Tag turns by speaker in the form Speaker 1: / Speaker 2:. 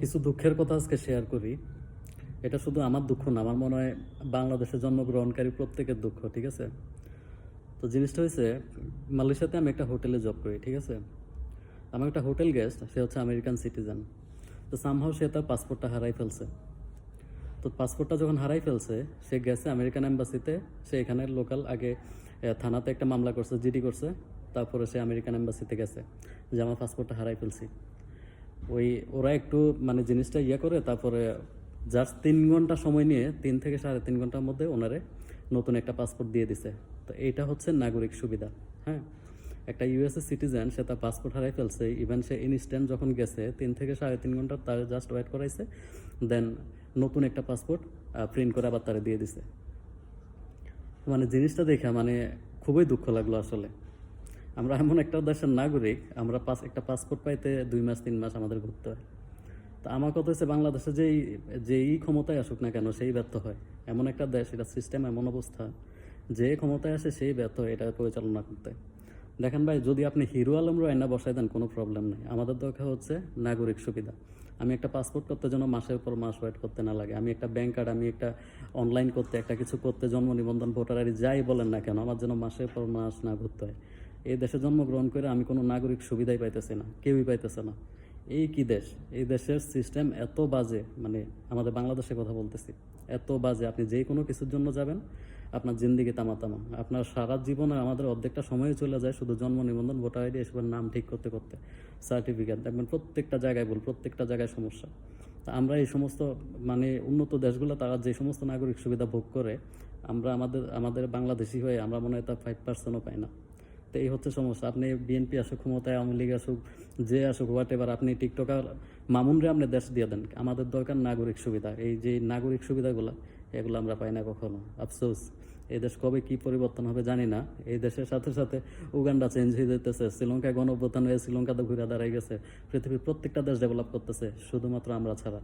Speaker 1: কিছু দুঃখের কথা আজকে শেয়ার করি। এটা শুধু আমার দুঃখ না, আমার মনে হয় বাংলাদেশে জন্মগ্রহণকারী প্রত্যেকের দুঃখ, ঠিক আছে? তো জিনিসটা হয়েছে, মালয়েশিয়াতে আমি একটা হোটেলে জব করি, ঠিক আছে? আমার একটা হোটেল গেস্ট, সে হচ্ছে আমেরিকান সিটিজেন। তো সামহাও সে তার পাসপোর্টটা হারাই ফেলছে। তো পাসপোর্টটা যখন হারাই ফেলছে, সে গেছে আমেরিকান এম্বাসিতে। সে এখানে লোকাল আগে থানাতে একটা মামলা করছে, জিডি করছে। তারপরে সে আমেরিকান এম্বাসিতে গেছে যে আমার পাসপোর্টটা হারাই ফেলছি। ওরা একটু মানে জিনিসটা করে তারপরে জাস্ট 3 ঘন্টা সময় নিয়ে 3 থেকে 3.5 ঘন্টার মধ্যে ওনারে নতুন একটা পাসপোর্ট দিয়ে দিছে। তো এইটা হচ্ছে নাগরিক সুবিধা। হ্যাঁ, একটা ইউএসএ সিটিজেন, সে তার পাসপোর্ট হারাই ফেলছে, ইভেন সে ইনস্ট্যান্ট যখন গেছে 3 থেকে 3.5 ঘন্টা তার জাস্ট ওয়েট করাইছে, দেন নতুন একটা পাসপোর্ট প্রিন্ট করে আবার তারা দিয়ে দিছে। মানে জিনিসটা দেখে মানে খুবই দুঃখ লাগলো আসলে। আমরা এমন একটা দেশের নাগরিক, আমরা একটা পাসপোর্ট পাইতে 2 মাস 3 মাস আমাদের ঘুরতে হয়। তা আমার কথা হচ্ছে, বাংলাদেশে যেই ক্ষমতায় আসুক না কেন সেই ব্যর্থ হয়। এমন একটা দেশ, এটা সিস্টেম এমন অবস্থা, যে ক্ষমতায় আসে সেই ব্যর্থ হয় এটা পরিচালনা করতে। দেখেন ভাই, যদি আপনি হিরো আলমরও আয়না বসাই দেন, কোনো প্রবলেম নেই। আমাদের দরকার হচ্ছে নাগরিক সুবিধা। আমি একটা পাসপোর্ট করতে যেন মাসের পর মাস ওয়েট করতে না লাগে। আমি একটা ব্যাংক কার্ড, আমি একটা অনলাইন করতে, একটা কিছু করতে, জন্ম নিবন্ধন, ভোটার আইডি যাই বলেন না কেন, আমার যেন মাসের পর মাস না ঘুরতে হয়। এই দেশে জন্মগ্রহণ করে আমি কোনো নাগরিক সুবিধাই পাইতেছি না, কেউই পাইতেছে না। এই কি দেশ! এই দেশের সিস্টেম এত বাজে, মানে আমাদের বাংলাদেশের কথা বলতেছি, এত বাজে। আপনি যে কোনো কিছুর জন্য যাবেন, আপনার জিন্দিগি তামা তামা। আপনার সারা জীবনে আমাদের অর্ধেকটা সময় চলে যায় শুধু জন্ম নিবন্ধন, ভোটার আইডি এসবের নাম ঠিক করতে করতে। সার্টিফিকেট দেখবেন প্রত্যেকটা জায়গায় ভুল, প্রত্যেকটা জায়গায় সমস্যা। তা আমরা এই সমস্ত মানে উন্নত দেশগুলো, তারা যে সমস্ত নাগরিক সুবিধা ভোগ করে, আমরা আমাদের আমাদের বাংলাদেশি হয়ে আমরা মনে হয় তার 5%ও পাই না। তো এই হচ্ছে সমস্যা। আপনি বিএনপি আসুক ক্ষমতায়, আওয়ামী লীগ আসুক, যে আসুক, হোয়াট এভার, আপনি টিকটকার মামুনরে আপনি দেশ দিয়ে দেন, আমাদের দরকার নাগরিক সুবিধা। এই যে নাগরিক সুবিধাগুলো, এগুলো আমরা পাই না কখনো। আফসোস, এই দেশ কবে কি পরিবর্তন হবে জানি না। এই দেশের সাথে সাথে উগান্ডা চেঞ্জ হয়ে যেতেছে, শ্রীলঙ্কায় গণঅভ্যুত্থান হয়ে শ্রীলঙ্কাতে ঘুরে দাঁড়াই গেছে। পৃথিবীর প্রত্যেকটা দেশ ডেভেলপ করতেছে, শুধুমাত্র আমরা ছাড়া।